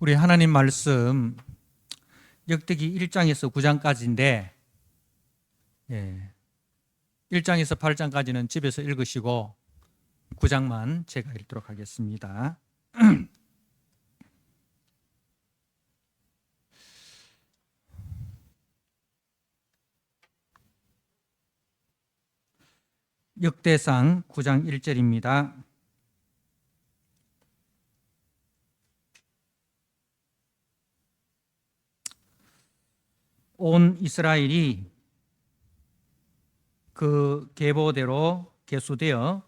우리 하나님 말씀 역대기 1장에서 9장까지인데 1장에서 8장까지는 집에서 읽으시고 9장만 제가 읽도록 하겠습니다. 역대상 9장 1절입니다. 온 이스라엘이 그 계보대로 계수되어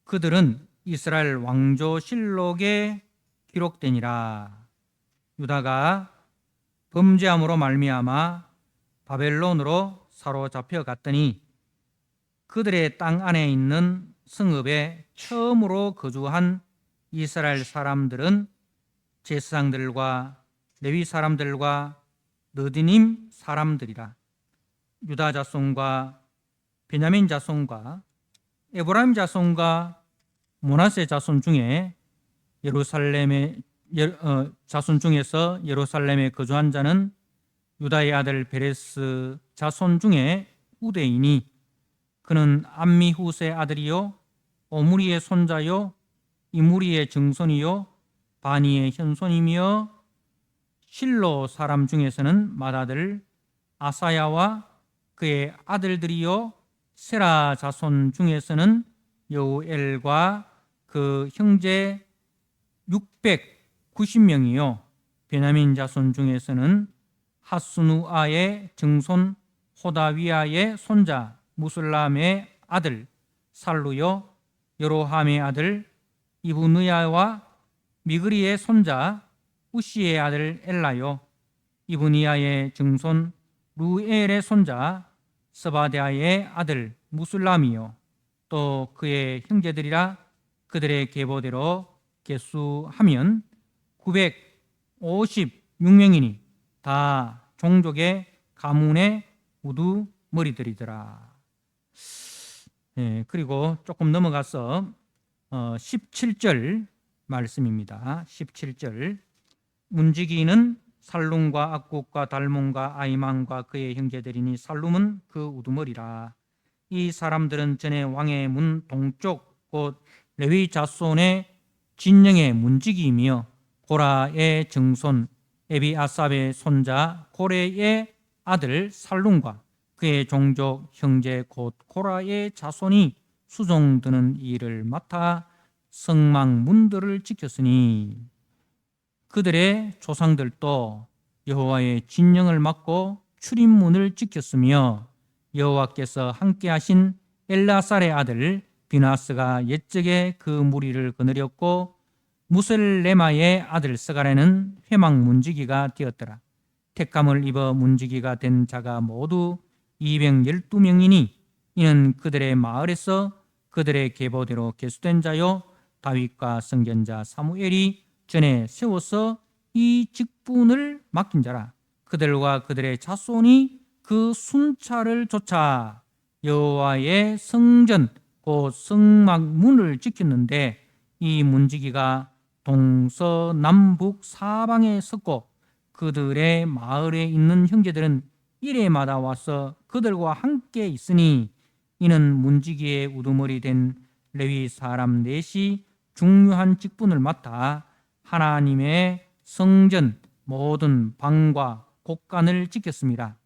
그들은 이스라엘 왕조실록에 기록되니라. 유다가 범죄함으로 말미암아 바벨론으로 사로잡혀 갔더니 그들의 땅 안에 있는 성읍에 처음으로 거주한 이스라엘 사람들은 제사장들과 레위 사람들과 느디님 사람들이라. 유다 자손과 베냐민 자손과 에브라임 자손과 므낫세 자손 중에 자손 중에서 예루살렘에 거주한 자는 유다의 아들 베레스 자손 중에 우대이니 그는 암미후스의 아들이요 오므리의 손자요 이므리의 증손이요 바니의 현손이며 실로 사람 중에서는 맏아들 아사야와 그의 아들들이요 세라 자손 중에서는 여우엘과 그 형제 690명이요 베냐민 자손 중에서는 하스누아의 증손 호다위아의 손자 무술람의 아들 살루요 여로함의 아들 이브느야와 미그리의 손자 우시의 아들 엘라요 이브니야의 증손 루엘의 손자 스바데아의 아들 무술람이요 또 그의 형제들이라 그들의 계보대로 계수하면 956명이니 다 종족의 가문의 우두머리들이더라. 그리고 조금 넘어가서 17절 말씀입니다. 17절 문지기는 살룸과 악국과 달몬과 아이만과 그의 형제들이니 살룸은 그 우두머리라. 이 사람들은 전에 왕의 문 동쪽 곧 레위 자손의 진영의 문지기이며 고라의 증손 에비아삽의 손자 고레의 아들 살룸과 그의 종족 형제 곧 고라의 자손이 수종드는 일을 맡아 성막 문들을 지켰으니 그들의 조상들도 여호와의 진영을 맡고 출입문을 지켰으며 여호와께서 함께하신 엘라살의 아들 비나스가 옛적에 그 무리를 거느렸고 무셀레마의 아들 스가랴는 회막 문지기가 되었더라. 택함을 입어 문지기가 된 자가 모두 212명이니 이는 그들의 마을에서 그들의 계보대로 계수된 자요 다윗과 선견자 사무엘이 전에 세워서 이 직분을 맡긴 자라. 그들과 그들의 자손이 그 순찰을 쫓아 여호와의 성전 곧 성막 문을 지켰는데 이 문지기가 동서남북 사방에 섰고 그들의 마을에 있는 형제들은 일해마다 와서 그들과 함께 있으니 이는 문지기의 우두머리 된 레위 사람 넷이 중요한 직분을 맡아 하나님의 성전 모든 방과 곳간을 지켰습니다.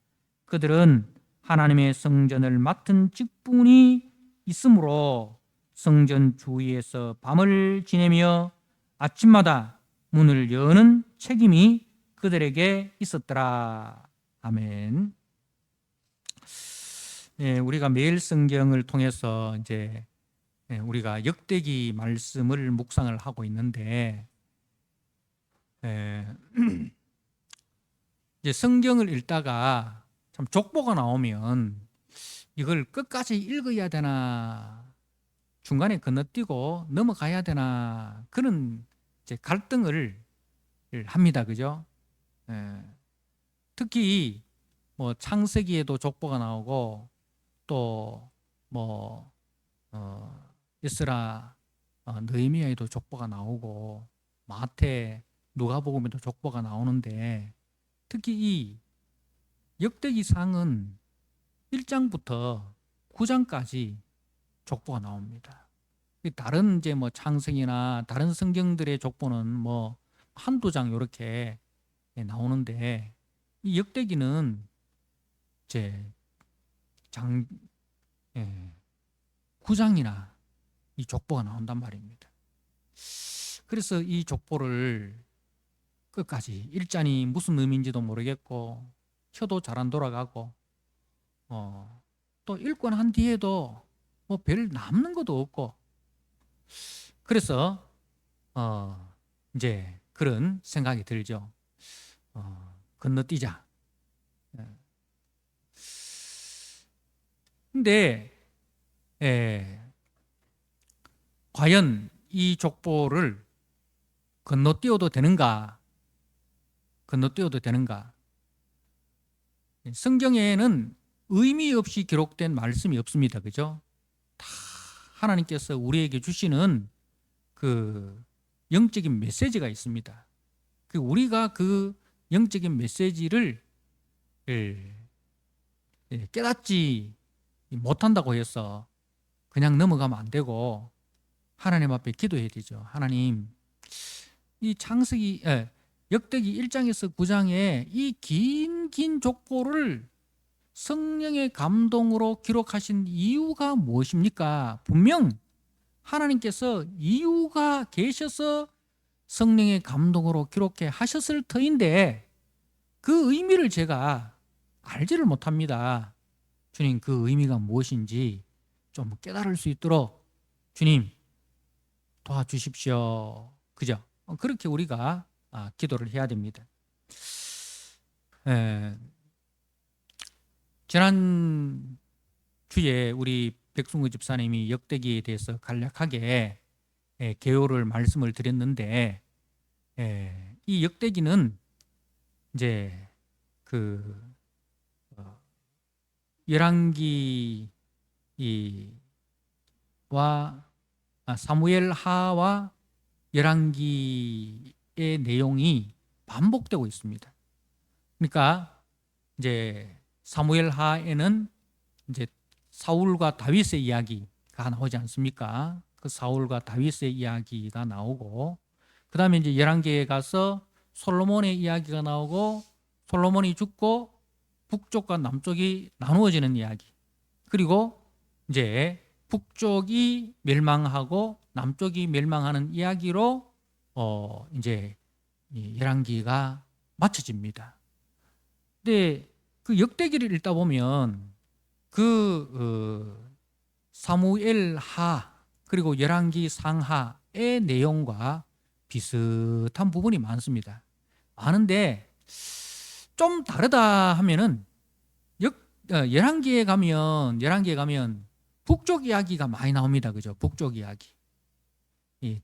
그들은 하나님의 성전을 맡은 직분이 있으므로 성전 주위에서 밤을 지내며 아침마다 문을 여는 책임이 그들에게 있었더라. 아멘. 우리가 매일 성경을 통해서 이제 우리가 역대기 말씀을 묵상을 하고 있는데 이제 성경을 읽다가 참 족보가 나오면 이걸 끝까지 읽어야 되나 중간에 건너뛰고 넘어가야 되나 그런 이제 갈등을 합니다. 그죠? 특히 뭐 창세기에도 족보가 나오고 또 뭐 에스라 느헤미야에도 족보가 나오고 마태 누가복음에도 족보가 나오는데 특히 이 역대기상은 1장부터 9장까지 족보가 나옵니다. 다른 이제 뭐 창세기나 다른 성경들의 족보는 뭐 한두 장 이렇게 나오는데 이 역대기는 이제 장 9장이나 이 족보가 나온단 말입니다. 그래서 이 족보를 끝까지 일장이 무슨 의미인지도 모르겠고 혀도 잘 안 돌아가고 또 읽고 난 뒤에도 뭐 별 남는 것도 없고 그래서 이제 그런 생각이 들죠. 건너뛰자. 근데 과연 이 족보를 건너뛰어도 되는가? 건너뛰어도 되는가? 성경에는 의미 없이 기록된 말씀이 없습니다. 그죠? 다 하나님께서 우리에게 주시는 그 영적인 메시지가 있습니다. 우리가 그 영적인 메시지를 깨닫지 못한다고 해서 그냥 넘어가면 안 되고 하나님 앞에 기도해야 되죠. 하나님, 이 창세기 역대기 1장에서 9장에 이 긴 족보를 성령의 감동으로 기록하신 이유가 무엇입니까? 분명 하나님께서 이유가 계셔서 성령의 감동으로 기록해 하셨을 터인데 그 의미를 제가 알지를 못합니다. 주님, 그 의미가 무엇인지 좀 깨달을 수 있도록 주님 도와주십시오. 그죠? 그렇게 우리가 기도를 해야 됩니다. 지난 주에 우리 백승우 집사님이 역대기에 대해서 간략하게 개요를 말씀을 드렸는데 이 역대기는 이제 그 열왕기와 사무엘 하와 열왕기의 내용이 반복되고 있습니다. 그러니까 이제 사무엘 하에는 이제 사울과 다윗의 이야기가 나오지 않습니까? 그 사울과 다윗의 이야기가 나오고 그다음에 이제 열왕기에 가서 솔로몬의 이야기가 나오고 솔로몬이 죽고 북쪽과 남쪽이 나누어지는 이야기. 그리고 이제 북쪽이 멸망하고 남쪽이 멸망하는 이야기로 이제 열왕기가 마쳐집니다. 근데 그 역대기를 읽다 보면 사무엘 하 그리고 열왕기 상하의 내용과 비슷한 부분이 많습니다. 많은데 좀 다르다 하면은 열왕기에 가면 북쪽 이야기가 많이 나옵니다. 그죠? 북쪽 이야기.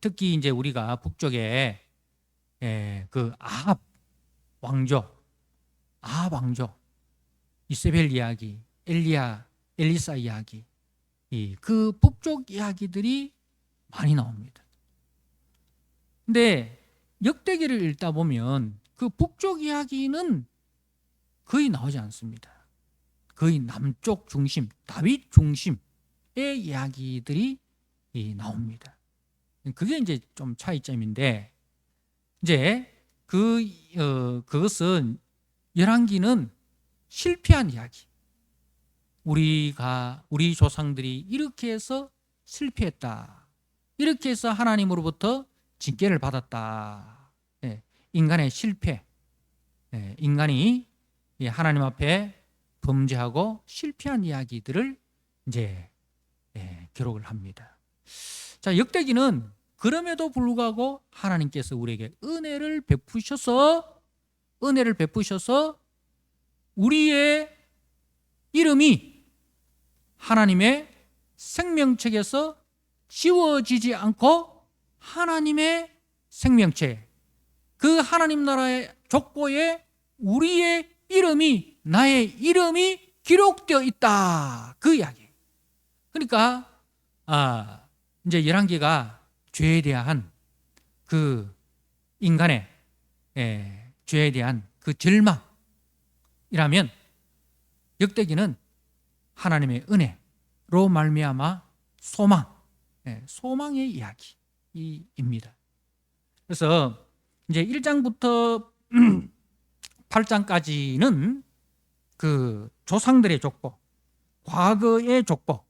특히 이제 우리가 북쪽에 그 아합 왕조, 이세벨 이야기, 엘리사 이야기, 그 북쪽 이야기들이 많이 나옵니다. 근데 역대기를 읽다 보면 그 북쪽 이야기는 거의 나오지 않습니다. 거의 남쪽 중심, 다윗 중심의 이야기들이 나옵니다. 그게 이제 좀 차이점인데 이제 그것은 열왕기는 실패한 이야기. 우리 조상들이 이렇게 해서 실패했다. 이렇게 해서 하나님으로부터 징계를 받았다. 인간의 실패. 인간이 하나님 앞에 범죄하고 실패한 이야기들을 이제 기록을 합니다. 자, 역대기는 그럼에도 불구하고 하나님께서 우리에게 은혜를 베푸셔서 우리의 이름이 하나님의 생명책에서 지워지지 않고 하나님의 생명책, 그 하나님 나라의 족보에 우리의 이름이, 나의 이름이 기록되어 있다. 그 이야기. 그러니까 이제 열왕기가 죄에 대한 그 인간의 죄에 대한 그 절망이라면 역대기는 하나님의 은혜로 말미암아 소망의 이야기입니다. 그래서 이제 1장부터 8장까지는 그 조상들의 족보, 과거의 족보,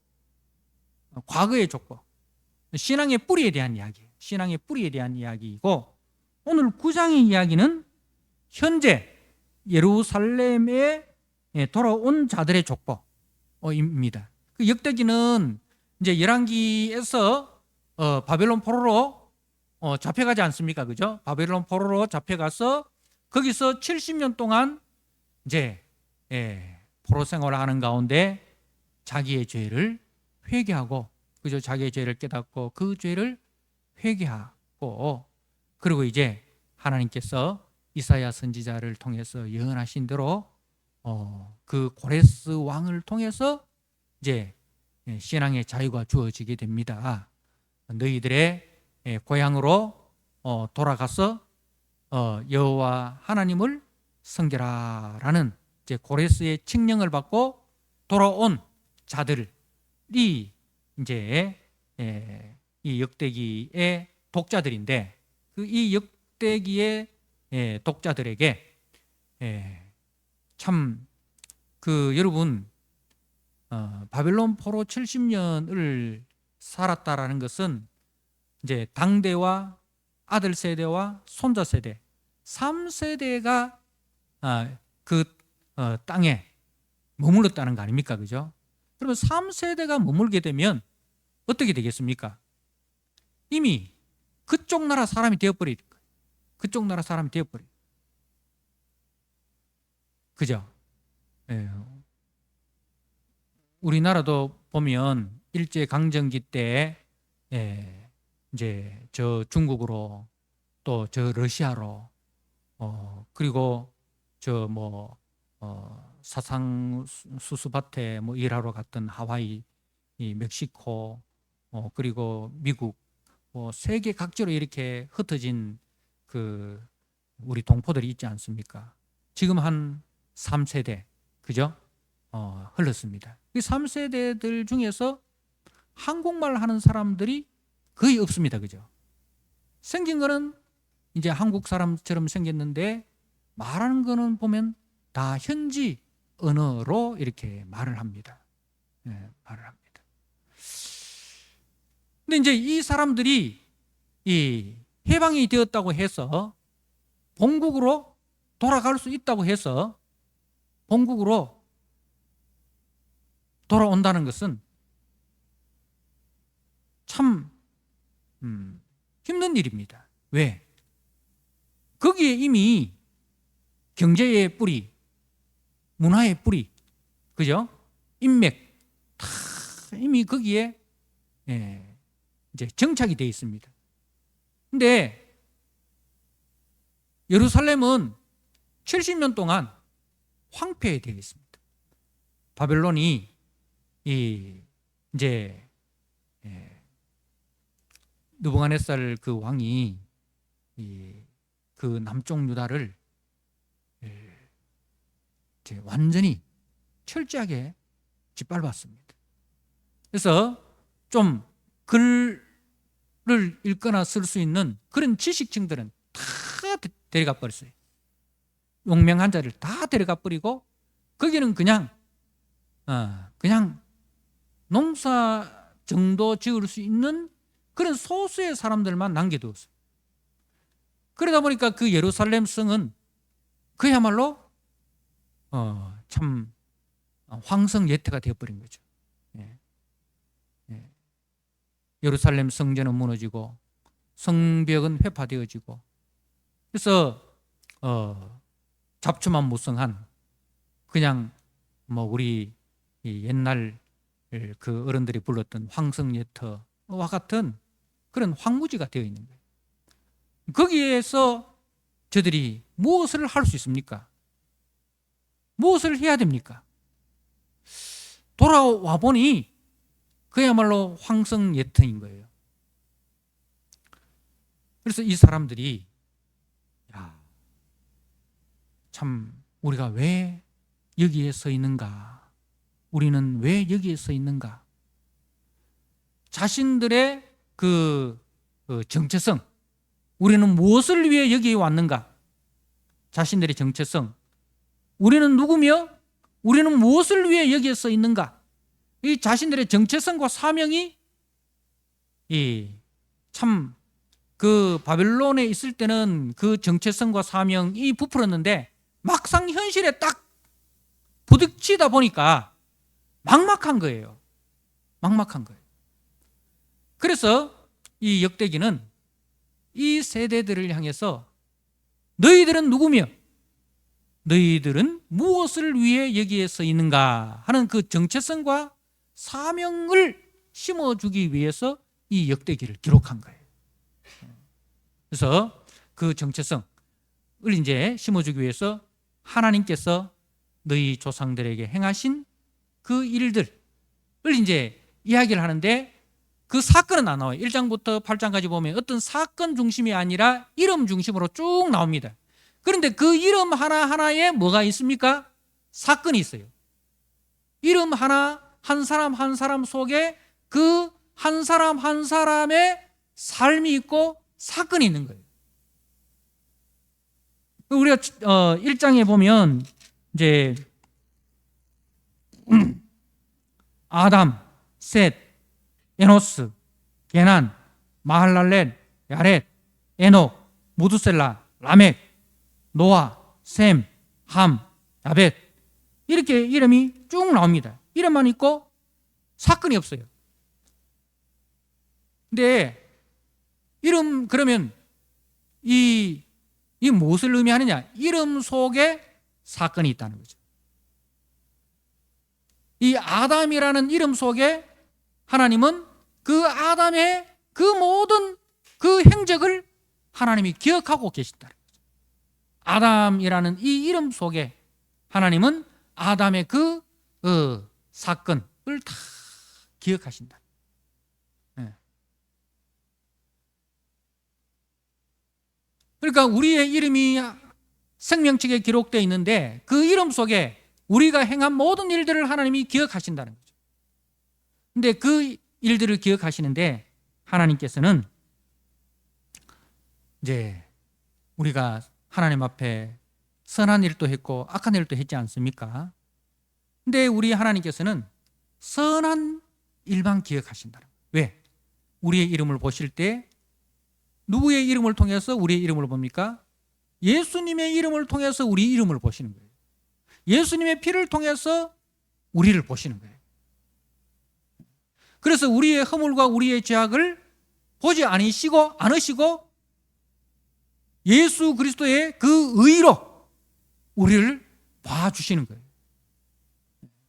신앙의 뿌리에 대한 이야기이고, 오늘 9장의 이야기는 현재 예루살렘에 돌아온 자들의 족보입니다. 그 역대기는 이제 열왕기에서 바벨론 포로로 잡혀가지 않습니까? 그죠? 바벨론 포로로 잡혀가서 거기서 70년 동안 이제 포로 생활을 하는 가운데 자기의 죄를 회개하고, 그죠? 자기의 죄를 깨닫고 그 죄를 회개하고, 그리고 이제 하나님께서 이사야 선지자를 통해서 예언하신 대로 그 고레스 왕을 통해서 이제 신앙의 자유가 주어지게 됩니다. 너희들의 고향으로 돌아가서 여호와 하나님을 섬겨라라는 이제 고레스의 칙령을 받고 돌아온 자들이 이제 이 역대기의 독자들인데, 그 이 역대기의 독자들에게 참 그 여러분 바벨론 포로 70년을 살았다라는 것은 이제 당대와 아들 세대와 손자 세대 3세대가 그 땅에 머물렀다는 거 아닙니까? 그죠? 그러면 3세대가 머물게 되면 어떻게 되겠습니까? 이미 그쪽 나라 사람이 되어버릴 거예요. 그쪽 나라 사람이 되어버려요. 그죠? 우리나라도 보면 일제강점기 때 이제 저 중국으로 또 저 러시아로 그리고 저 뭐 사상 수수밭에 뭐 일하러 갔던 하와이, 멕시코, 그리고 미국, 세계 각지로 이렇게 흩어진 그 우리 동포들이 있지 않습니까? 지금 한 3세대, 그죠? 흘렀습니다. 이 3세대들 중에서 한국말 하는 사람들이 거의 없습니다. 그죠? 생긴 거는 이제 한국 사람처럼 생겼는데 말하는 거는 보면 다 현지 언어로 이렇게 말을 합니다. 말을 합니다. 근데 이제 이 사람들이 이 해방이 되었다고 해서 본국으로 돌아갈 수 있다고 해서 본국으로 돌아온다는 것은 참 힘든 일입니다. 왜? 거기에 이미 경제의 뿌리, 문화의 뿌리, 그죠? 인맥 다 이미 거기에 이제 정착이 되어 있습니다. 근데 예루살렘은 70년 동안 황폐되어 있습니다. 바벨론이 이제 느부갓네살 그 왕이 그 남쪽 유다를 이제 완전히 철저하게 짓밟았습니다. 그래서 좀 글을 읽거나 쓸 수 있는 그런 지식층들은 다 데려가 버렸어요. 용맹한 자를 다 데려가 버리고 거기는 그냥 농사 정도 지을 수 있는 그런 소수의 사람들만 남겨두었어요. 그러다 보니까 그 예루살렘 성은 그야말로 참 황성예태가 되어버린 거죠. 예루살렘 성전은 무너지고 성벽은 회파되어지고, 그래서 잡초만 무성한 그냥 뭐 우리 옛날 그 어른들이 불렀던 황성예터와 같은 그런 황무지가 되어 있는 거예요. 거기에서 저들이 무엇을 할 수 있습니까? 무엇을 해야 됩니까? 돌아와 보니 그야말로 황성예터인 거예요. 그래서 이 사람들이 참 우리가 왜 여기에 서 있는가? 우리는 왜 여기에 서 있는가? 자신들의 그 정체성, 우리는 무엇을 위해 여기에 왔는가? 자신들의 정체성, 우리는 누구며 우리는 무엇을 위해 여기에 서 있는가? 이 자신들의 정체성과 사명이 참 그 바벨론에 있을 때는 그 정체성과 사명이 부풀었는데 막상 현실에 딱 부딪히다 보니까 막막한 거예요. 막막한 거예요. 그래서 이 역대기는 이 세대들을 향해서 너희들은 누구며 너희들은 무엇을 위해 여기에 서 있는가 하는 그 정체성과 사명을 심어주기 위해서 이 역대기를 기록한 거예요. 그래서 그 정체성을 이제 심어주기 위해서 하나님께서 너희 조상들에게 행하신 그 일들을 이제 이야기를 하는데 그 사건은 안 나와요. 1장부터 8장까지 보면 어떤 사건 중심이 아니라 이름 중심으로 쭉 나옵니다. 그런데 그 이름 하나하나에 뭐가 있습니까? 사건이 있어요. 이름 하나, 한 사람 한 사람 속에 그 한 사람 한 사람의 삶이 있고 사건이 있는 거예요. 우리가 1장에 보면 이제 아담, 셋, 에노스, 게난, 마할랄렛, 야렛, 에녹, 무두셀라, 라멕, 노아, 셈, 함, 야벳 이렇게 이름이 쭉 나옵니다. 이름만 있고 사건이 없어요. 근데 이름 그러면 이 무엇을 의미하느냐? 이름 속에 사건이 있다는 거죠. 이 아담이라는 이름 속에 하나님은 그 아담의 그 모든 그 행적을 하나님이 기억하고 계신다는 거죠. 아담이라는 이 이름 속에 하나님은 아담의 그 사건을 다 기억하신다. 그러니까 우리의 이름이 생명책에 기록되어 있는데 그 이름 속에 우리가 행한 모든 일들을 하나님이 기억하신다는 거죠. 근데 그 일들을 기억하시는데 하나님께서는 이제 우리가 하나님 앞에 선한 일도 했고 악한 일도 했지 않습니까? 근데 우리 하나님께서는 선한 일만 기억하신다. 왜? 우리의 이름을 보실 때 누구의 이름을 통해서 우리의 이름을 봅니까? 예수님의 이름을 통해서 우리 이름을 보시는 거예요. 예수님의 피를 통해서 우리를 보시는 거예요. 그래서 우리의 허물과 우리의 죄악을 보지 않으시고 예수 그리스도의 그 의로 우리를 봐주시는 거예요.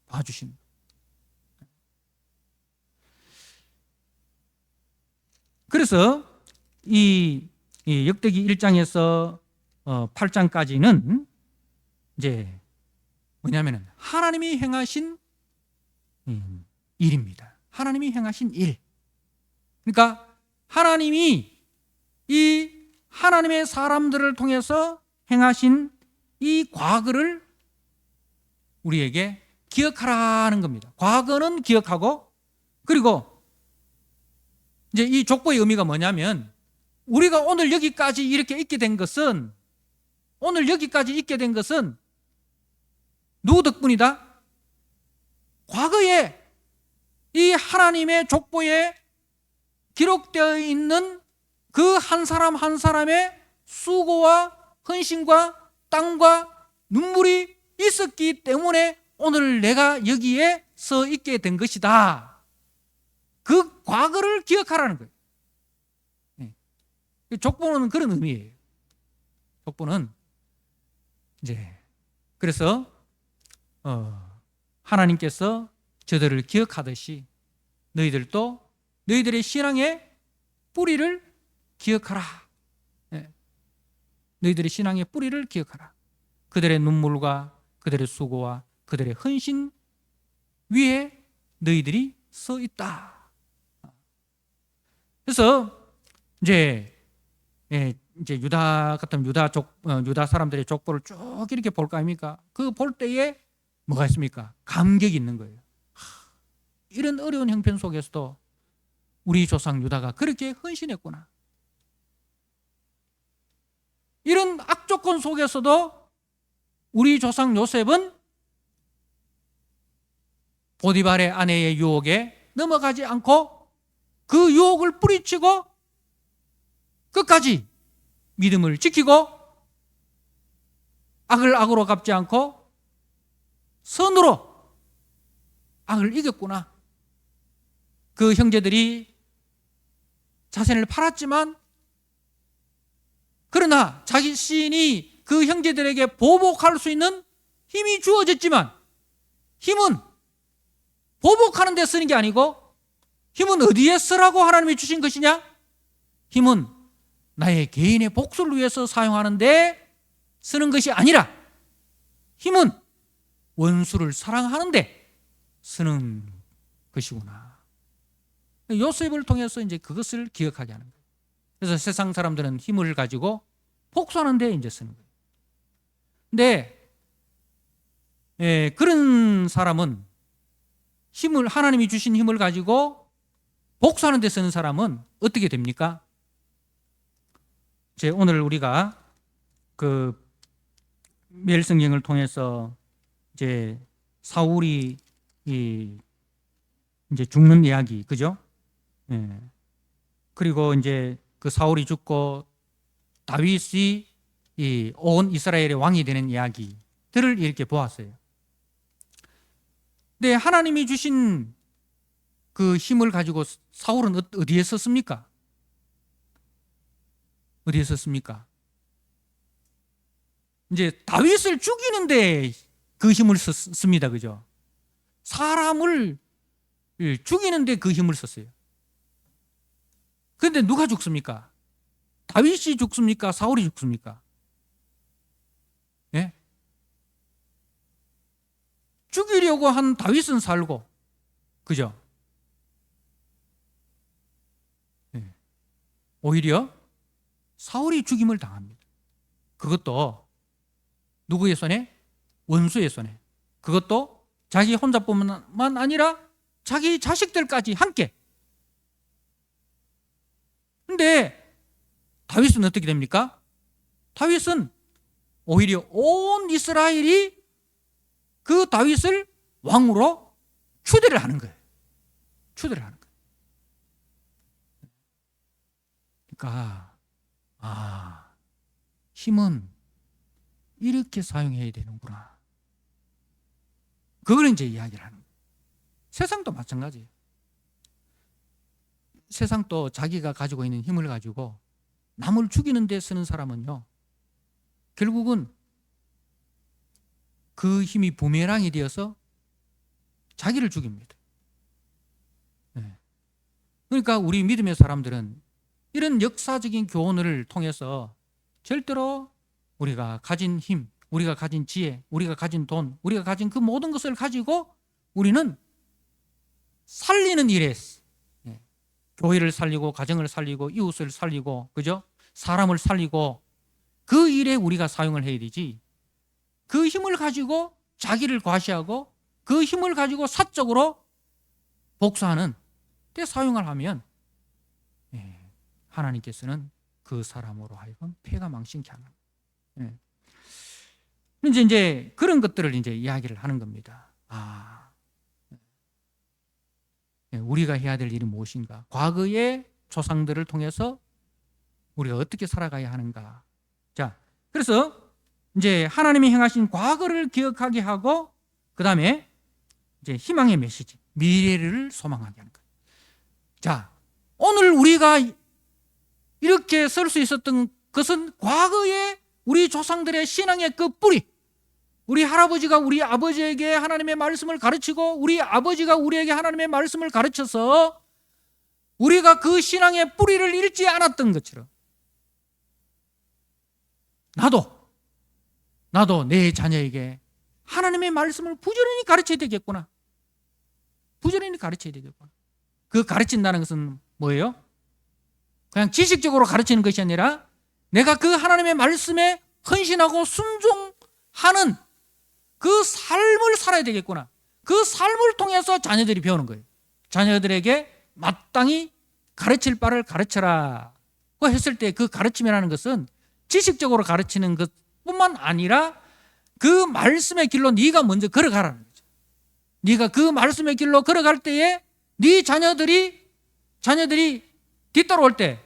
봐주시는 거예요. 그래서 이 역대기 1장에서 8장까지는 이제 뭐냐면은 하나님이 행하신 일입니다. 하나님이 행하신 일. 그러니까 하나님이 이 하나님의 사람들을 통해서 행하신 이 과거를 우리에게 기억하라는 겁니다. 과거는 기억하고 그리고 이제 이 족보의 의미가 뭐냐면 우리가 오늘 여기까지 이렇게 있게 된 것은 누구 덕분이다? 과거에 이 하나님의 족보에 기록되어 있는 그 한 사람 한 사람의 수고와 헌신과 땀과 눈물이 있었기 때문에 오늘 내가 여기에 서 있게 된 것이다. 그 과거를 기억하라는 거예요. 족보는 그런 의미예요. 족보는 이제 그래서 하나님께서 저들을 기억하듯이 너희들도 너희들의 신앙의 뿌리를 기억하라. 너희들의 신앙의 뿌리를 기억하라. 그들의 눈물과 그들의 수고와 그들의 헌신 위에 너희들이 서 있다. 그래서 이제 이제 유다 같은 유다 사람들의 족보를 쭉 이렇게 볼까 아닙니까? 그 볼 때에 뭐가 있습니까? 감격이 있는 거예요. 이런 어려운 형편 속에서도 우리 조상 유다가 그렇게 헌신했구나. 이런 악조건 속에서도 우리 조상 요셉은 보디발의 아내의 유혹에 넘어가지 않고 그 유혹을 뿌리치고 끝까지 믿음을 지키고 악을 악으로 갚지 않고 선으로 악을 이겼구나. 그 형제들이 자신을 팔았지만 그러나 자신이 그 형제들에게 보복할 수 있는 힘이 주어졌지만 힘은 보복하는 데 쓰는 게 아니고 힘은 어디에 쓰라고 하나님이 주신 것이냐? 힘은 나의 개인의 복수를 위해서 사용하는데 쓰는 것이 아니라 힘은 원수를 사랑하는데 쓰는 것이구나. 요셉을 통해서 이제 그것을 기억하게 하는 거예요. 그래서 세상 사람들은 힘을 가지고 복수하는 데 이제 쓰는 거예요. 근데 그런 사람은 하나님이 주신 힘을 가지고 복수하는 데 쓰는 사람은 어떻게 됩니까? 오늘 우리가 그 멜성경을 통해서 이제 사울이 이제 죽는 이야기, 그죠? 그리고 이제 그 사울이 죽고 다윗이 온 이스라엘의 왕이 되는 이야기들을 이렇게 보았어요. 근데 하나님이 주신 그 힘을 가지고 사울은 어디에 썼습니까? 어디에 썼습니까? 이제 다윗을 죽이는데 그 힘을 썼습니다. 그죠? 사람을 죽이는데 그 힘을 썼어요. 그런데 누가 죽습니까? 다윗이 죽습니까? 사울이 죽습니까? 예? 죽이려고 한 다윗은 살고, 그죠? 예. 오히려 사울이 죽임을 당합니다. 그것도 누구의 손에? 원수의 손에. 그것도 자기 혼자뿐만 아니라 자기 자식들까지 함께. 근데 다윗은 어떻게 됩니까? 다윗은 오히려 온 이스라엘이 그 다윗을 왕으로 추대를 하는 거예요. 추대를 하는 거예요. 그러니까 힘은 이렇게 사용해야 되는구나. 그걸 이제 이야기를 하는 거예요. 세상도 마찬가지예요. 세상도 자기가 가지고 있는 힘을 가지고 남을 죽이는 데 쓰는 사람은요, 결국은 그 힘이 부메랑이 되어서 자기를 죽입니다. 그러니까 우리 믿음의 사람들은 이런 역사적인 교훈을 통해서 절대로 우리가 가진 힘, 우리가 가진 지혜, 우리가 가진 돈, 우리가 가진 그 모든 것을 가지고 우리는 살리는 일에, 교회를 살리고 가정을 살리고 이웃을 살리고, 그죠? 사람을 살리고 그 일에 우리가 사용을 해야 되지, 그 힘을 가지고 자기를 과시하고 그 힘을 가지고 사적으로 복수하는 때 사용을 하면 하나님께서는 그 사람으로 하여금 폐가 망신케 하는 거예요. 이제 그런 것들을 이제 이야기를 하는 겁니다. 우리가 해야 될 일이 무엇인가? 과거의 조상들을 통해서 우리가 어떻게 살아가야 하는가? 자, 그래서 이제 하나님이 행하신 과거를 기억하게 하고, 그 다음에 이제 희망의 메시지, 미래를 소망하게 하는 거예요. 자, 오늘 우리가 이렇게 설 수 있었던 것은 과거에 우리 조상들의 신앙의 그 뿌리, 우리 할아버지가 우리 아버지에게 하나님의 말씀을 가르치고 우리 아버지가 우리에게 하나님의 말씀을 가르쳐서 우리가 그 신앙의 뿌리를 잃지 않았던 것처럼 나도 내 자녀에게 하나님의 말씀을 부지런히 가르쳐야 되겠구나. 부지런히 가르쳐야 되겠구나. 그 가르친다는 것은 뭐예요? 그냥 지식적으로 가르치는 것이 아니라 내가 그 하나님의 말씀에 헌신하고 순종하는 그 삶을 살아야 되겠구나. 그 삶을 통해서 자녀들이 배우는 거예요. 자녀들에게 마땅히 가르칠 바를 가르쳐라 고 했을 때 그 가르침이라는 것은 지식적으로 가르치는 것뿐만 아니라 그 말씀의 길로 네가 먼저 걸어가라는 거죠. 네가 그 말씀의 길로 걸어갈 때에 네 자녀들이 뒤따라올 때에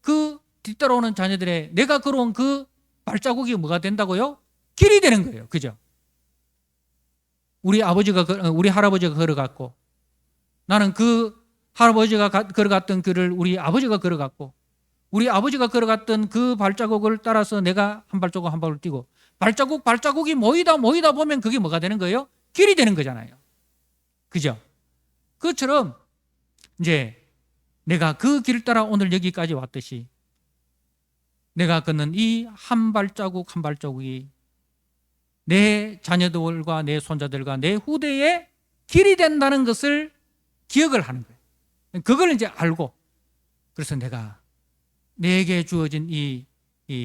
그 뒤따라오는 자녀들의 내가 걸어온 그 발자국이 뭐가 된다고요? 길이 되는 거예요. 그죠? 우리 할아버지가 걸어갔고, 나는 그 할아버지가 걸어갔던 길을 우리 아버지가 걸어갔고, 우리 아버지가 걸어갔던 그 발자국을 따라서 내가 한 발자국 한 발을 뛰고, 발자국이 모이다 보면 그게 뭐가 되는 거예요? 길이 되는 거잖아요. 그죠? 그것처럼 이제 내가 그 길 따라 오늘 여기까지 왔듯이 내가 걷는 이 한 발자국 한 발자국이 내 자녀들과 내 손자들과 내 후대의 길이 된다는 것을 기억을 하는 거예요. 그걸 이제 알고, 그래서 내게 주어진 이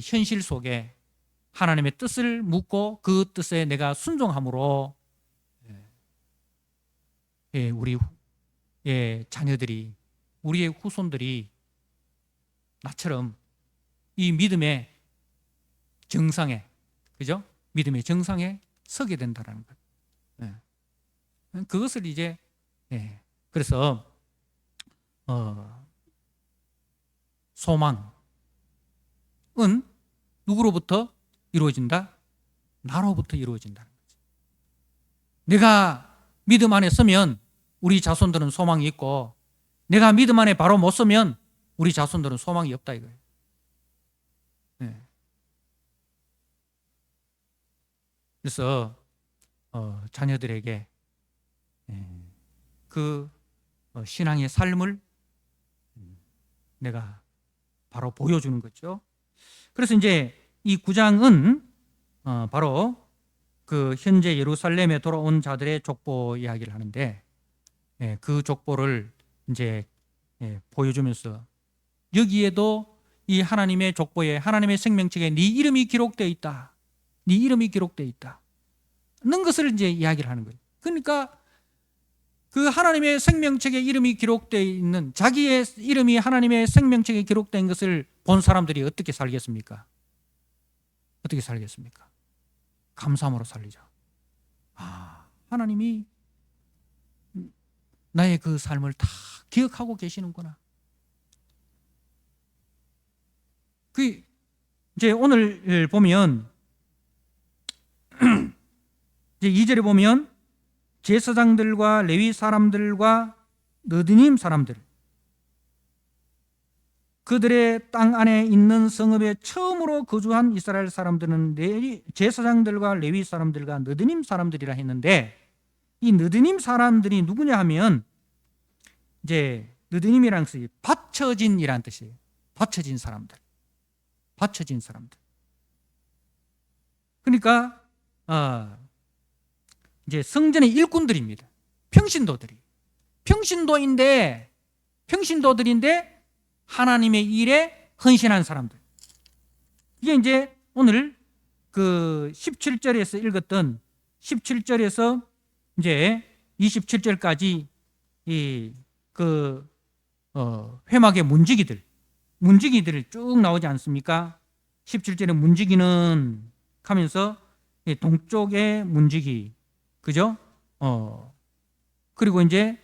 현실 속에 하나님의 뜻을 묻고 그 뜻에 내가 순종함으로 우리 자녀들이, 우리의 후손들이 나처럼 이 믿음의 정상에, 그죠? 믿음의 정상에 서게 된다는 것. 그것을 이제 그래서 소망은 누구로부터 이루어진다? 나로부터 이루어진다는 거죠. 내가 믿음 안에 서면 우리 자손들은 소망이 있고, 내가 믿음 안에 바로 못 서면 우리 자손들은 소망이 없다 이거예요. 그래서 자녀들에게 그 신앙의 삶을 내가 바로 보여주는 거죠. 그래서 이제 이 9장은 바로 그 현재 예루살렘에 돌아온 자들의 족보 이야기를 하는데, 그 족보를 이제 보여주면서 여기에도 이 하나님의 족보에, 하나님의 생명책에 네 이름이 기록되어 있다. 네 이름이 기록되어 있다. 는 것을 이제 이야기를 하는 거예요. 그러니까 그 하나님의 생명책에 이름이 기록되어 있는, 자기의 이름이 하나님의 생명책에 기록된 것을 본 사람들이 어떻게 살겠습니까? 어떻게 살겠습니까? 감사함으로 살리죠. 하나님이 나의 그 삶을 다 기억하고 계시는구나. 이제 오늘 보면 이제 2절에 보면 제사장들과 레위 사람들과 느디님 사람들, 그들의 땅 안에 있는 성읍에 처음으로 거주한 이스라엘 사람들은 제사장들과 레위 사람들과 느디님 사람들이라 했는데, 이 느디님 사람들이 누구냐 하면 이제 느디님이라는 것이 바쳐진이라는 뜻이에요. 바쳐진 사람들. 그러니까 이제 성전의 일꾼들입니다. 평신도들인데 하나님의 일에 헌신한 사람들. 이게 이제 오늘 그 17절에서 읽었던 17절에서 이제 27절까지 회막의 문지기들이 쭉 나오지 않습니까? 17절에 문지기는 하면서 동쪽의 문지기, 그죠? 그리고 이제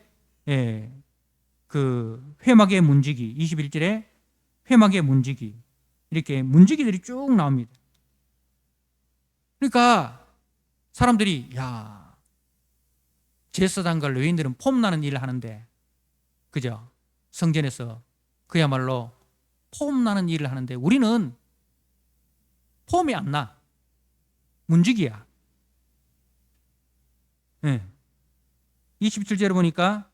그 회막의 문지기, 21절에 회막의 문지기, 이렇게 문지기들이 쭉 나옵니다. 그러니까 사람들이 제사장과 레위인들은 폼나는 일을 하는데, 그죠? 성전에서 그야말로 폼나는 일을 하는데 우리는 폼이 안 나. 문지기야. 27절에 보니까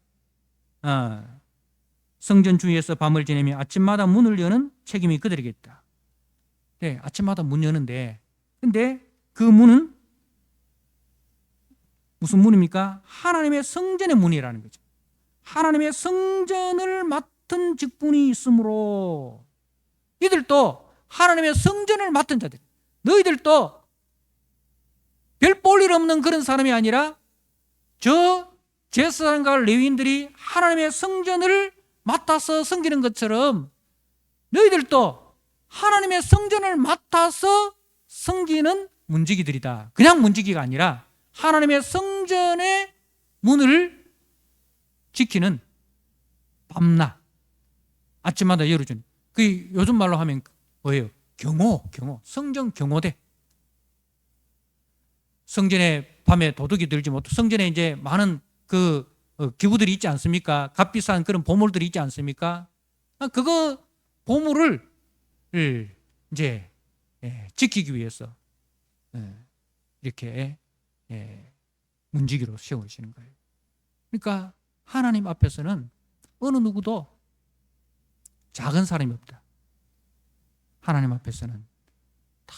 성전 주위에서 밤을 지내며 아침마다 문을 여는 책임이 그들에게 있다. 네, 아침마다 문 여는데, 근데 그 문은 무슨 문입니까? 하나님의 성전의 문이라는 거죠. 하나님의 성전을 같은 직분이 있으므로 이들도 하나님의 성전을 맡은 자들, 너희들도 별 볼 일 없는 그런 사람이 아니라 저 제사장과 레위인들이 하나님의 성전을 맡아서 섬기는 것처럼 너희들도 하나님의 성전을 맡아서 섬기는 문지기들이다. 그냥 문지기가 아니라 하나님의 성전의 문을 지키는 밤낮 아침마다 열어주는, 그 요즘 말로 하면 뭐예요? 경호, 성전 경호대. 성전에 밤에 도둑이 들지 못하고, 성전에 이제 많은 그 기구들이 있지 않습니까? 값비싼 그런 보물들이 있지 않습니까? 그거 보물을 이제 지키기 위해서 이렇게 문지기로 세우시는 거예요. 그러니까 하나님 앞에서는 어느 누구도 작은 사람이 없다. 하나님 앞에서는 다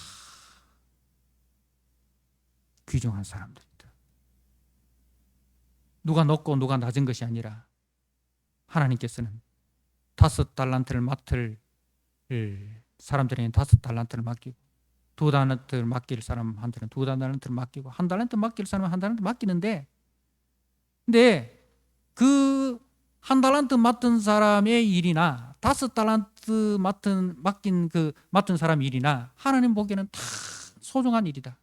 귀중한 사람들이다. 누가 높고 누가 낮은 것이 아니라 하나님께서는 5달란트를 맡을 사람들에게는 5달란트를 맡기고, 2달란트를 맡길 사람한테는 2달란트를 맡기고, 1달란트 맡길 사람은 1달란트 맡기는데, 근데 그 1달란트 맡은 사람의 일이나 5달란트 맡은 사람 일이나 하나님 보기에는 다 소중한 일이다.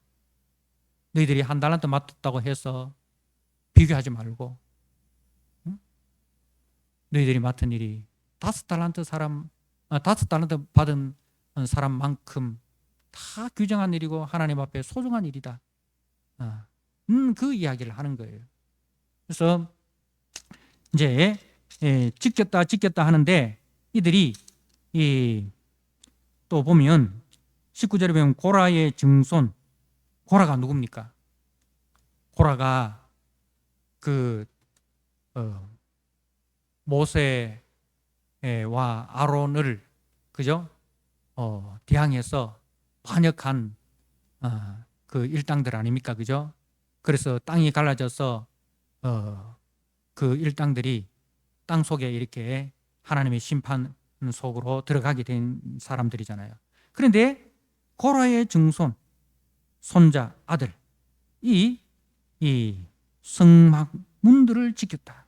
너희들이 1달란트 맡았다고 해서 비교하지 말고, 응? 너희들이 맡은 일이 5달란트 받은 사람만큼 다 규정한 일이고 하나님 앞에 소중한 일이다. 그 이야기를 하는 거예요. 그래서 이제 지켰다 하는데, 이들이 또 보면 19절에 보면 고라의 증손, 고라가 누굽니까? 고라가 그 모세와 아론을 그죠? 대항해서 반역한 그 일당들 아닙니까? 그죠? 그래서 땅이 갈라져서 그 일당들이 땅 속에 이렇게 하나님의 심판 속으로 들어가게 된 사람들이잖아요. 그런데 고라의 증손, 손자, 아들, 이 성막문들을 지켰다.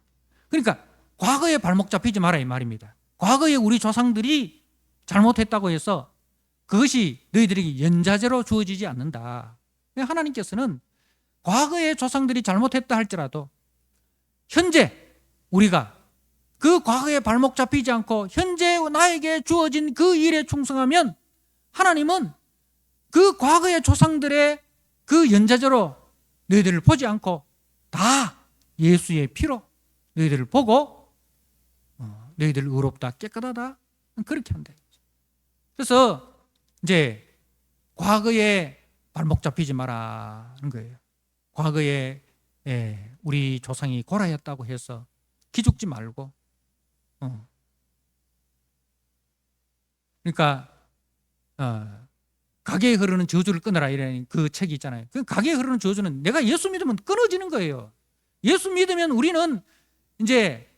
그러니까 과거에 발목 잡히지 마라 이 말입니다. 과거에 우리 조상들이 잘못했다고 해서 그것이 너희들에게 연좌제로 주어지지 않는다. 하나님께서는 과거의 조상들이 잘못했다 할지라도 현재 우리가 그 과거에 발목 잡히지 않고 현재 나에게 주어진 그 일에 충성하면 하나님은 그 과거의 조상들의 그 연좌제로 너희들을 보지 않고 다 예수의 피로 너희들을 보고 너희들 의롭다 깨끗하다 그렇게 한다. 그래서 이제 과거에 발목 잡히지 마라는 거예요. 과거에 우리 조상이 고라였다고 해서 기죽지 말고, 그러니까 가게에 흐르는 저주를 끊어라 이라는 그 책이 있잖아요. 그 가게에 흐르는 저주는 내가 예수 믿으면 끊어지는 거예요. 예수 믿으면 우리는 이제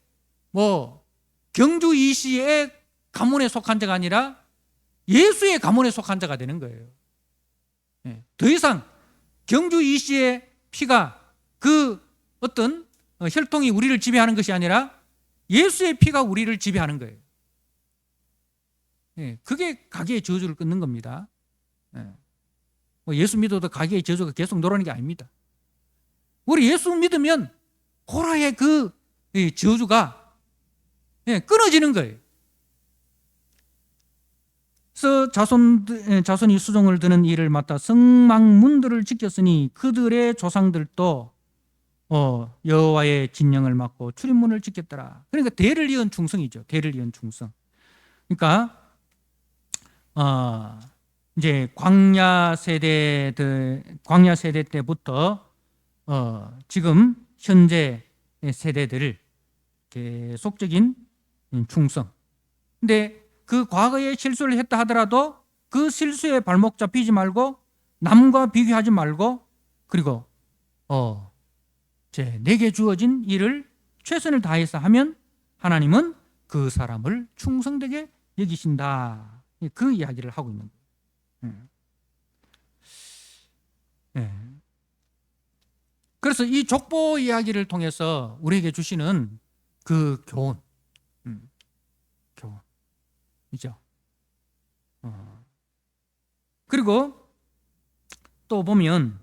뭐 경주 이씨의 가문에 속한 자가 아니라 예수의 가문에 속한 자가 되는 거예요. 더 이상 경주 이씨의 피가 그 어떤 혈통이 우리를 지배하는 것이 아니라 예수의 피가 우리를 지배하는 거예요. 그게 가게의 저주를 끊는 겁니다. 예수 믿어도 가게의 저주가 계속 늘어나는 게 아닙니다. 우리 예수 믿으면 고라의 그 저주가 끊어지는 거예요. 그래서 자손이 수종을 드는 일을 맡아 성막문들을 지켰으니 그들의 조상들도 여호와의 진영을 맡고 출입문을 지켰더라. 그러니까 대를 이은 충성이죠. 대를 이은 충성. 그러니까 이제 광야 세대 때부터 지금 현재 세대들을 계속적인 충성. 근데 그 과거에 실수를 했다 하더라도 그 실수에 발목 잡히지 말고 남과 비교하지 말고, 그리고 내게 주어진 일을 최선을 다해서 하면 하나님은 그 사람을 충성되게 여기신다. 그 이야기를 하고 있는 거예요. 네. 그래서 이 족보 이야기를 통해서 우리에게 주시는 그 교훈, 교훈이죠. 그리고 또 보면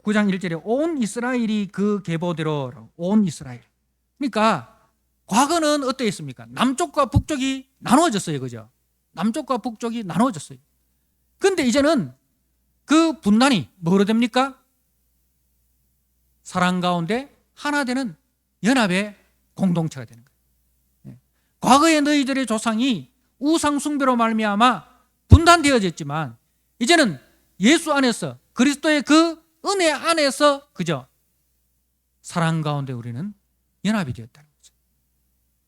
9장 1절에 온 이스라엘이 그 계보대로, 온 이스라엘. 그러니까 과거는 어떠했습니까? 남쪽과 북쪽이 나누어졌어요. 그죠? 남쪽과 북쪽이 나누어졌어요. 근데 이제는 그 분단이 뭐로 됩니까? 사랑 가운데 하나 되는 연합의 공동체가 되는 거예요. 과거의 너희들의 조상이 우상 숭배로 말미암아 분단되어졌지만 이제는 예수 안에서 그리스도의 그 은혜 안에서 그죠? 사랑 가운데 우리는 연합이 되었다는 거죠.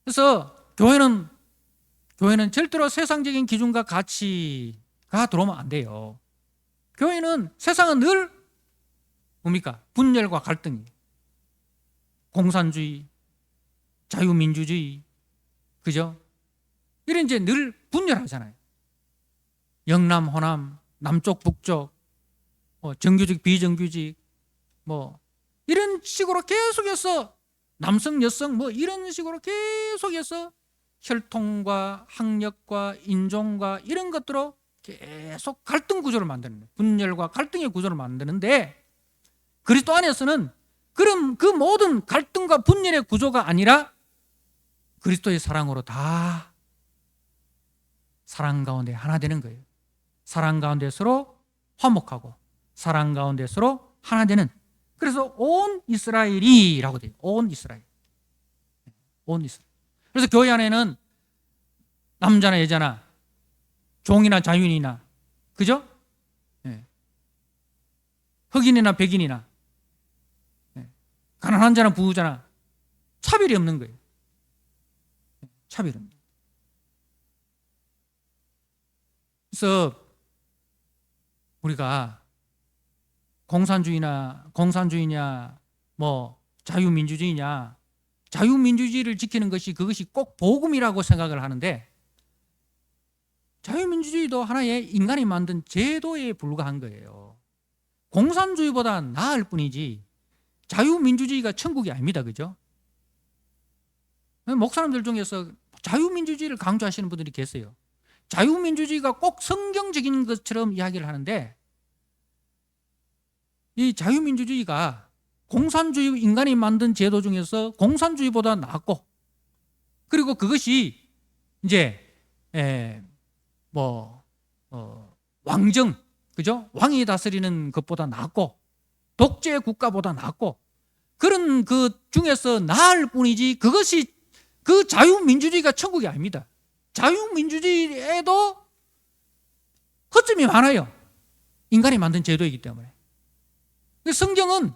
그래서 교회는 절대로 세상적인 기준과 가치가 들어오면 안 돼요. 교회는 세상은 늘 뭡니까? 분열과 갈등이, 공산주의, 자유민주주의, 그죠? 이런 이제 늘 분열하잖아요. 영남, 호남, 남쪽, 북쪽, 정규직, 비정규직, 이런 식으로 계속해서 남성, 여성, 이런 식으로 계속해서 혈통과 학력과 인종과 이런 것들로 계속 갈등 구조를 만드는 거예요. 분열과 갈등의 구조를 만드는데 그리스도 안에서는 그럼 그 모든 갈등과 분열의 구조가 아니라 그리스도의 사랑으로 다 사랑 가운데 하나 되는 거예요. 사랑 가운데 서로 화목하고 사랑 가운데 서로 하나 되는, 그래서 온 이스라엘이라고 돼요. 온 이스라엘. 온 이스라엘. 그래서 교회 안에는 남자나 여자나 종이나 자유인이나 그죠? 흑인이나 백인이나 가난한 자나 부자나 차별이 없는 거예요. 차별이 없는 거예요. 그래서 우리가 공산주의냐 자유민주주의냐, 자유민주주의를 지키는 것이 그것이 꼭 복음이라고 생각을 하는데 자유민주주의도 하나의 인간이 만든 제도에 불과한 거예요. 공산주의보다 나을 뿐이지 자유민주주의가 천국이 아닙니다. 그죠? 목사님들 중에서 자유민주주의를 강조하시는 분들이 계세요. 자유민주주의가 꼭 성경적인 것처럼 이야기를 하는데 이 자유민주주의가 공산주의, 인간이 만든 제도 중에서 공산주의보다 낫고, 그리고 그것이 이제 왕정, 그죠? 왕이 다스리는 것보다 낫고 독재 국가보다 낫고 그런 그 중에서 나을 뿐이지 그것이 그 자유민주주의가 천국이 아닙니다. 자유민주주의에도 허점이 많아요. 인간이 만든 제도이기 때문에. 성경은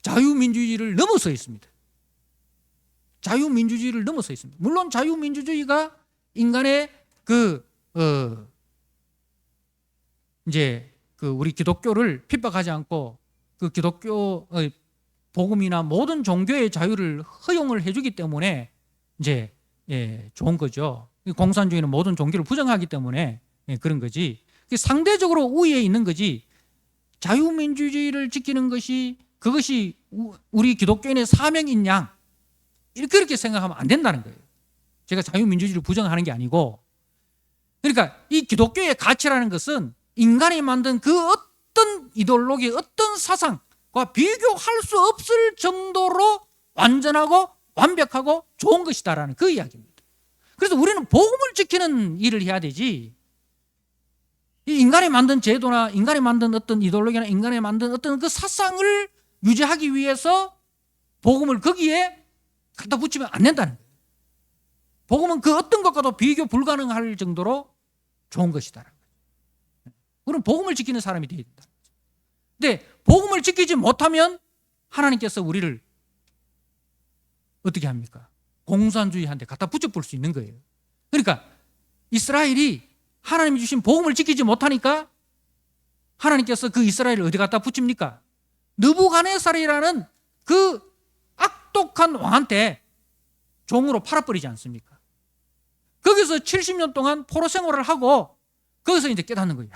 자유민주주의를 넘어서 있습니다. 자유민주주의를 넘어서 있습니다. 물론 자유민주주의가 인간의 이제 우리 기독교를 핍박하지 않고 그 기독교의 복음이나 모든 종교의 자유를 허용을 해주기 때문에 이제 좋은 거죠. 공산주의는 모든 종교를 부정하기 때문에 그런 거지. 상대적으로 우위에 있는 거지. 자유민주주의를 지키는 것이 그것이 우리 기독교인의 사명인 양 그렇게 생각하면 안 된다는 거예요. 제가 자유민주주의를 부정하는 게 아니고, 그러니까 이 기독교의 가치라는 것은 인간이 만든 그 어떤 이데올로기, 어떤 사상과 비교할 수 없을 정도로 완전하고 완벽하고 좋은 것이다라는 그 이야기입니다. 그래서 우리는 복음을 지키는 일을 해야 되지, 이 인간이 만든 제도나 인간이 만든 어떤 이데올로기나 인간이 만든 어떤 그 사상을 유지하기 위해서 복음을 거기에 갖다 붙이면 안 된다는 거예요. 복음은 그 어떤 것과도 비교 불가능할 정도로 좋은 것이다. 우리는 복음을 지키는 사람이 되어야 된다. 근데 복음을 지키지 못하면 하나님께서 우리를 어떻게 합니까? 공산주의한테 갖다 붙여볼 수 있는 거예요. 그러니까 이스라엘이 하나님이 주신 복음을 지키지 못하니까 하나님께서 그 이스라엘을 어디 갖다 붙입니까? 느부갓네살이라는 그 악독한 왕한테 종으로 팔아버리지 않습니까? 거기서 70년 동안 포로 생활을 하고 거기서 이제 깨닫는 거예요.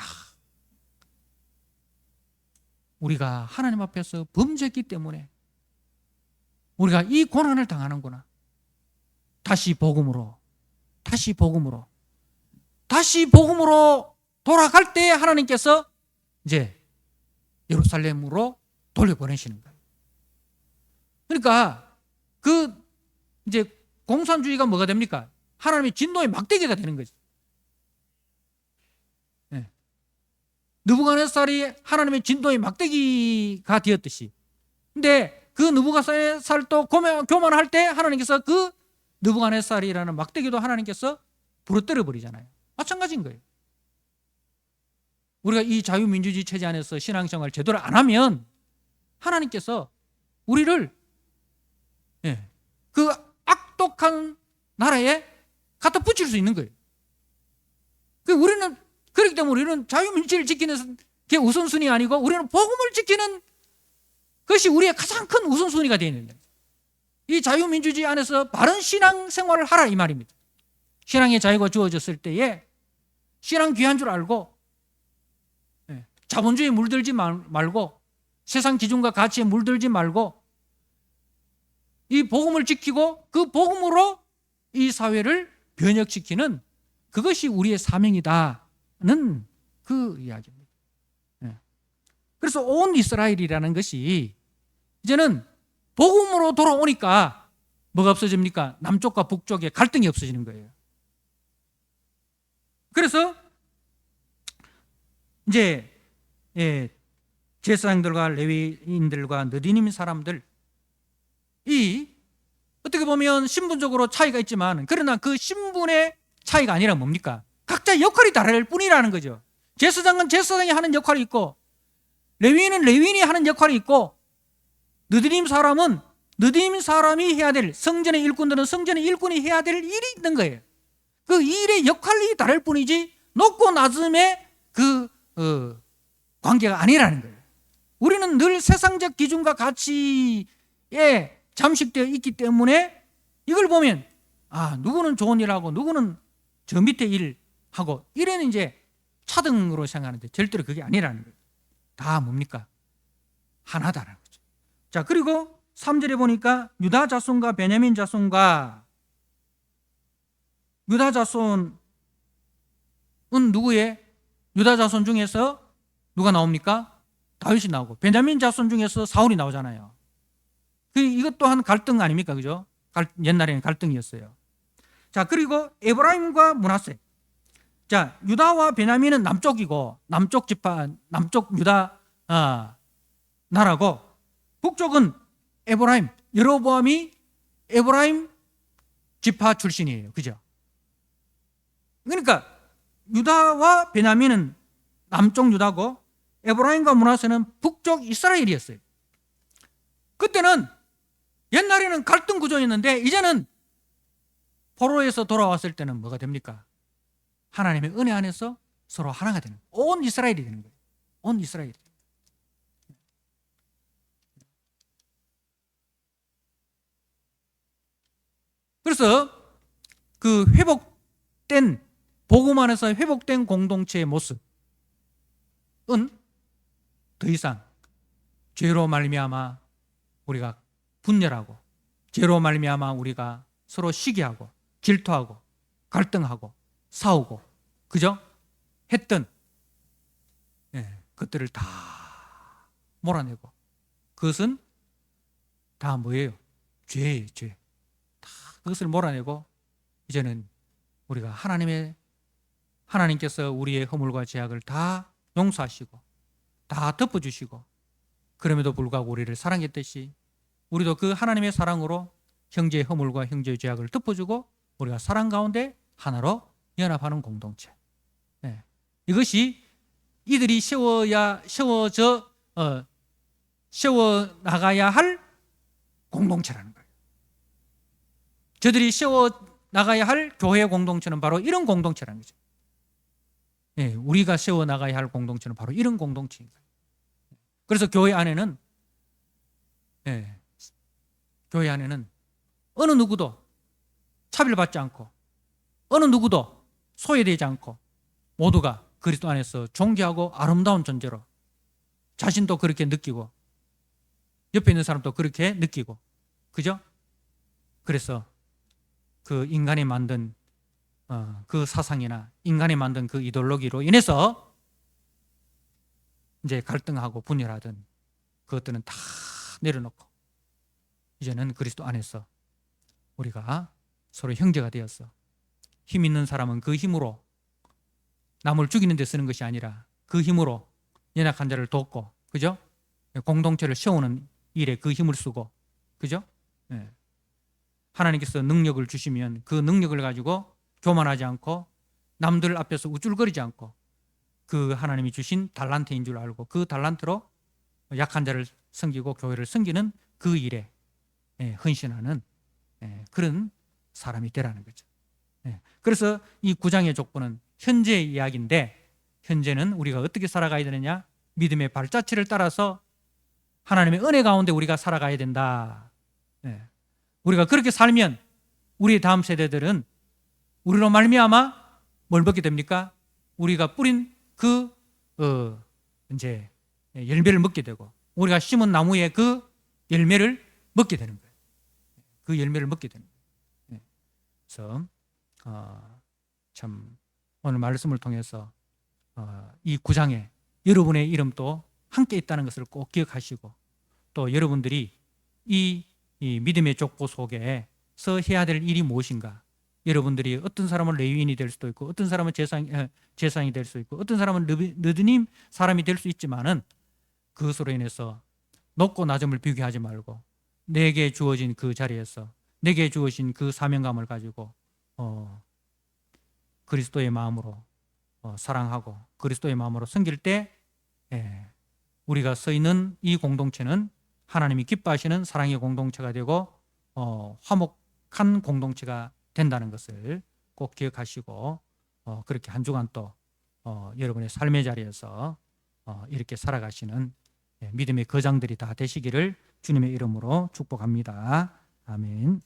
우리가 하나님 앞에서 범죄했기 때문에 우리가 이 고난을 당하는구나. 다시 복음으로 돌아갈 때 하나님께서 이제 예루살렘으로 돌려보내시는 거예요. 그러니까 이제 공산주의가 뭐가 됩니까? 하나님의 진노의 막대기가 되는 거죠. 네. 느부갓네살이 하나님의 진노의 막대기가 되었듯이. 근데 그 느부갓네살도 교만할 때 하나님께서 그 느부갓네살이라는 막대기도 하나님께서 부러뜨려 버리잖아요. 마찬가지인 거예요. 우리가 이 자유민주주의 체제 안에서 신앙생활을 제대로 안 하면 하나님께서 우리를 그 악독한 나라에 갖다 붙일 수 있는 거예요. 우리는 그렇기 때문에 우리는 자유민주주의를 지키는 게 우선순위 아니고 우리는 복음을 지키는 것이 우리의 가장 큰 우선순위가 되어 있는 거예요. 이 자유민주주의 안에서 바른 신앙생활을 하라 이 말입니다. 신앙의 자유가 주어졌을 때에 신앙 귀한 줄 알고 자본주의에 물들지 말고 세상 기준과 가치에 물들지 말고 이 복음을 지키고 그 복음으로 이 사회를 변혁시키는 그것이 우리의 사명이다는 그 이야기입니다. 그래서 온 이스라엘이라는 것이 이제는 복음으로 돌아오니까 뭐가 없어집니까? 남쪽과 북쪽의 갈등이 없어지는 거예요. 그래서 이제 제사장들과 레위인들과 느디님 사람들 이 어떻게 보면 신분적으로 차이가 있지만 그러나 그 신분의 차이가 아니라 뭡니까? 각자 역할이 다를 뿐이라는 거죠. 제사장은 제사장이 하는 역할이 있고 레위인은 레위인이 하는 역할이 있고 느디님 사람은 느디님 사람이 해야 될 성전의 일꾼들은 성전의 일꾼이 해야 될 일이 있는 거예요. 그 일의 역할이 다를 뿐이지 높고 낮음의 관계가 아니라는 거예요. 우리는 늘 세상적 기준과 가치에 잠식되어 있기 때문에 이걸 보면 누구는 좋은 일하고 누구는 저 밑에 일하고 이래는 이제 차등으로 생각하는데 절대로 그게 아니라는 거예요. 다 뭡니까? 하나다라는 거죠. 자, 그리고 3절에 보니까 유다 자손과 베냐민 자손과 유다 자손은 누구의? 유다 자손 중에서 누가 나옵니까? 다윗이 나오고 베냐민 자손 중에서 사울이 나오잖아요. 이것 또한 갈등 아닙니까? 그죠? 옛날에는 갈등이었어요. 자, 그리고 에브라임과 므낫세. 자, 유다와 베냐민은 남쪽이고 남쪽 지파, 남쪽 유다 나라고 북쪽은 에브라임, 여로보암이 에브라임 지파 출신이에요. 그죠? 그러니까 유다와 베냐민은 남쪽 유다고 에브라임과 므낫세는 북쪽 이스라엘이었어요. 그때는 옛날에는 갈등 구조였는데 이제는 포로에서 돌아왔을 때는 뭐가 됩니까? 하나님의 은혜 안에서 서로 하나가 되는 거예요. 온 이스라엘이 되는 거예요. 온 이스라엘이. 그래서 그 회복된 복음 안에서 회복된 공동체의 모습은 더 이상 죄로 말미암아 우리가 분열하고 죄로 말미암아 우리가 서로 시기하고 질투하고 갈등하고 싸우고 그죠? 했던 것들을 다 몰아내고 그것은 다 뭐예요? 죄예요. 죄. 다 그것을 몰아내고 이제는 우리가 하나님께서 우리의 허물과 죄악을 다 용서하시고 다 덮어주시고 그럼에도 불구하고 우리를 사랑했듯이 우리도 그 하나님의 사랑으로 형제의 허물과 형제의 죄악을 덮어주고 우리가 사랑 가운데 하나로 연합하는 공동체. 이것이 이들이 세워 나가야 할 공동체라는 거예요. 저들이 세워 나가야 할 교회 공동체는 바로 이런 공동체라는 거죠. 우리가 세워 나가야 할 공동체는 바로 이런 공동체인 거예요. 그래서 교회 안에는 어느 누구도 차별받지 않고 어느 누구도 소외되지 않고 모두가 그리스도 안에서 존귀하고 아름다운 존재로 자신도 그렇게 느끼고 옆에 있는 사람도 그렇게 느끼고, 그죠? 그래서 그 인간이 만든 그 사상이나 인간이 만든 그 이데올로기로 인해서 이제 갈등하고 분열하던 그것들은 다 내려놓고 이제는 그리스도 안에서 우리가 서로 형제가 되었어. 힘 있는 사람은 그 힘으로 남을 죽이는 데 쓰는 것이 아니라 그 힘으로 연약한 자를 돕고, 그죠? 공동체를 세우는 일에 그 힘을 쓰고, 그죠? 네. 하나님께서 능력을 주시면 그 능력을 가지고 교만하지 않고 남들 앞에서 우쭐거리지 않고 그 하나님이 주신 달란트인 줄 알고 그 달란트로 약한 자를 섬기고 교회를 섬기는 그 일에 헌신하는 그런 사람이 되라는 거죠. 그래서 이 9장의 족보는 현재의 이야기인데, 현재는 우리가 어떻게 살아가야 되느냐? 믿음의 발자취를 따라서 하나님의 은혜 가운데 우리가 살아가야 된다. 우리가 그렇게 살면 우리의 다음 세대들은 우리로 말미암아 뭘 먹게 됩니까? 우리가 뿌린 그 이제 열매를 먹게 되고 우리가 심은 나무의 그 열매를 먹게 되는 거예요. 그 열매를 먹게 되는 거예요. 그래서 참 오늘 말씀을 통해서 이 9장에 여러분의 이름도 함께 있다는 것을 꼭 기억하시고, 또 여러분들이 이 믿음의 족보 속에서 해야 될 일이 무엇인가, 여러분들이 어떤 사람은 레위인이 될 수도 있고 어떤 사람은 제사장이 될 수 있고 어떤 사람은 느드님 사람이 될 수 있지만은 그것으로 인해서 높고 낮음을 비교하지 말고 내게 주어진 그 자리에서 내게 주어진 그 사명감을 가지고 그리스도의 마음으로 사랑하고 그리스도의 마음으로 섬길 때 우리가 서 있는 이 공동체는 하나님이 기뻐하시는 사랑의 공동체가 되고 화목한 공동체가 된다는 것을 꼭 기억하시고 그렇게 한 주간 또 여러분의 삶의 자리에서 이렇게 살아가시는 믿음의 거장들이 다 되시기를 주님의 이름으로 축복합니다. 아멘.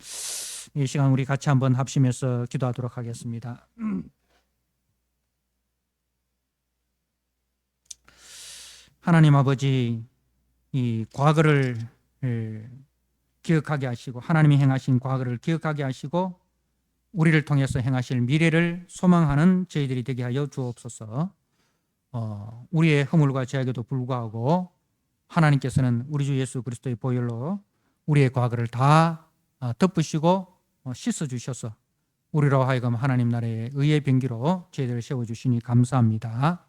이 시간 우리 같이 한번 합심해서 기도하도록 하겠습니다. 하나님 아버지, 이 과거를 기억하게 하시고 하나님이 행하신 과거를 기억하게 하시고 우리를 통해서 행하실 미래를 소망하는 저희들이 되게 하여 주옵소서. 우리의 허물과 죄악에도 불구하고 하나님께서는 우리 주 예수 그리스도의 보혈로 우리의 과거를 다 덮으시고 씻어주셔서 우리로 하여금 하나님 나라의 의의 병기로 저희들을 세워주시니 감사합니다.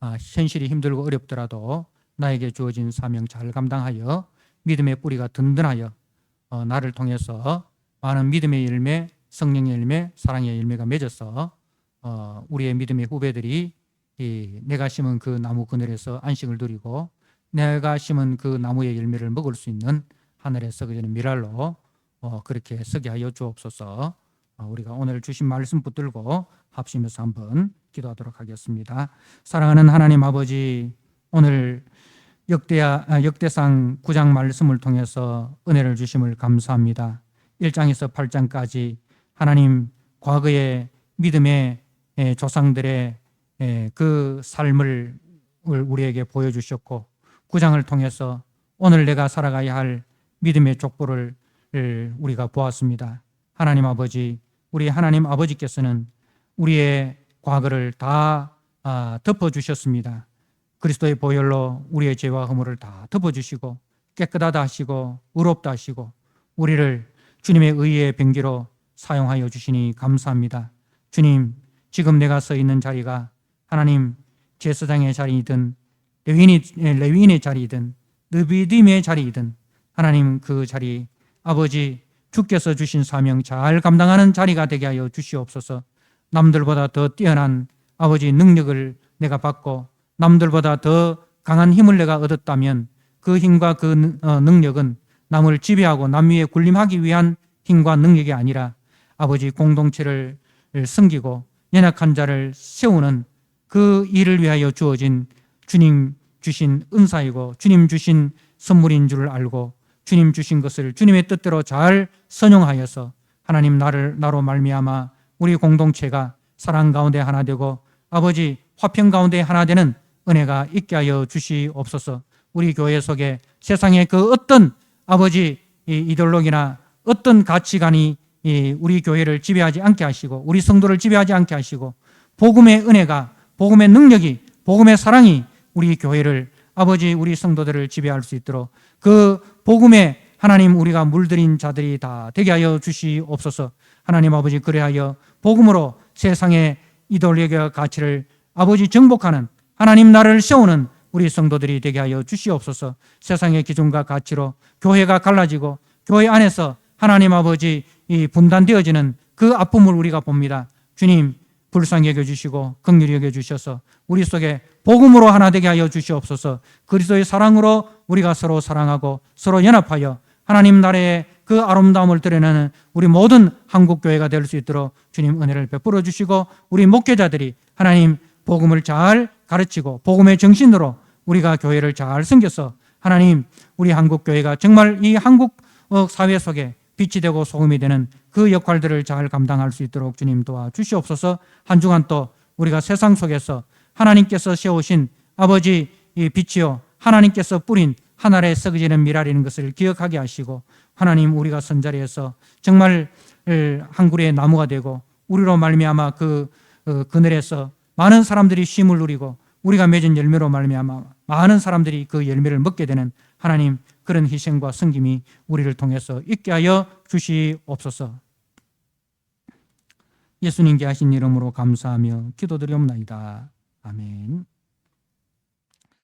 현실이 힘들고 어렵더라도 나에게 주어진 사명 잘 감당하여 믿음의 뿌리가 든든하여 나를 통해서 많은 믿음의 열매, 성령의 열매, 사랑의 열매가 맺어서 우리의 믿음의 후배들이 내가 심은 그 나무 그늘에서 안식을 누리고 내가 심은 그 나무의 열매를 먹을 수 있는 하늘에 썩어지는 미랄로 그렇게 서게 하여 주옵소서. 우리가 오늘 주신 말씀 붙들고 합심해서 한번 기도하도록 하겠습니다. 사랑하는 하나님 아버지, 오늘 역대상 9장 말씀을 통해서 은혜를 주심을 감사합니다. 1장에서 8장까지 하나님 과거의 믿음의 조상들의 그 삶을 우리에게 보여주셨고 9장을 통해서 오늘 내가 살아가야 할 믿음의 족보를 우리가 보았습니다. 하나님 아버지, 우리 하나님 아버지께서는 우리의 과거를 다 덮어주셨습니다. 그리스도의 보혈로 우리의 죄와 허물을 다 덮어주시고 깨끗하다 하시고 의롭다 하시고 우리를 주님의 의의 병기로 사용하여 주시니 감사합니다. 주님, 지금 내가 서 있는 자리가 하나님 제사장의 자리이든 레위인의 자리이든 느비딤의 자리이든 하나님 그 자리 아버지 주께서 주신 사명 잘 감당하는 자리가 되게 하여 주시옵소서. 남들보다 더 뛰어난 아버지 능력을 내가 받고 남들보다 더 강한 힘을 내가 얻었다면 그 힘과 그 능력은 남을 지배하고 남 위에 군림하기 위한 힘과 능력이 아니라 아버지 공동체를 섬기고 연약한 자를 세우는 그 일을 위하여 주어진 주님 주신 은사이고 주님 주신 선물인 줄 알고 주님 주신 것을 주님의 뜻대로 잘 선용하여서 하나님 나로 말미암아 우리 공동체가 사랑 가운데 하나 되고 아버지 화평 가운데 하나 되는 은혜가 있게 하여 주시옵소서. 우리 교회 속에 세상의 그 어떤 아버지 이데올로기나 어떤 가치관이 우리 교회를 지배하지 않게 하시고 우리 성도를 지배하지 않게 하시고 복음의 은혜가 복음의 능력이 복음의 사랑이 우리 교회를 아버지 우리 성도들을 지배할 수 있도록 그 복음의 하나님 우리가 물들인 자들이 다 되게 하여 주시옵소서. 하나님 아버지 그래하여 복음으로 세상의 이데올로기와 가치를 아버지 정복하는 하나님 나라를 세우는 우리 성도들이 되게 하여 주시옵소서. 세상의 기준과 가치로 교회가 갈라지고 교회 안에서 하나님 아버지 분단되어지는 그 아픔을 우리가 봅니다. 주님 불쌍히 여겨주시고 긍휼히 여겨주셔서 우리 속에 복음으로 하나 되게 하여 주시옵소서. 그리스도의 사랑으로 우리가 서로 사랑하고 서로 연합하여 하나님 나라의 그 아름다움을 드러내는 우리 모든 한국교회가 될 수 있도록 주님 은혜를 베풀어 주시고 우리 목회자들이 하나님 복음을 잘 가르치고 복음의 정신으로 우리가 교회를 잘 섬겨서 하나님 우리 한국교회가 정말 이 한국 사회 속에 빛이 되고 소금이 되는 그 역할들을 잘 감당할 수 있도록 주님 도와주시옵소서. 한 주간 또 우리가 세상 속에서 하나님께서 세우신 아버지 이 빛이요 하나님께서 뿌린 하늘에 썩어지는 미랄이라는 것을 기억하게 하시고 하나님 우리가 선자리에서 정말 한 그루의 나무가 되고 우리로 말미암아 그 그늘에서 많은 사람들이 쉼을 누리고 우리가 맺은 열매로 말미암아 많은 사람들이 그 열매를 먹게 되는 하나님 그런 희생과 섬김이 우리를 통해서 있게 하여 주시옵소서. 예수님께 하신 이름으로 감사하며 기도드리옵나이다. 아멘.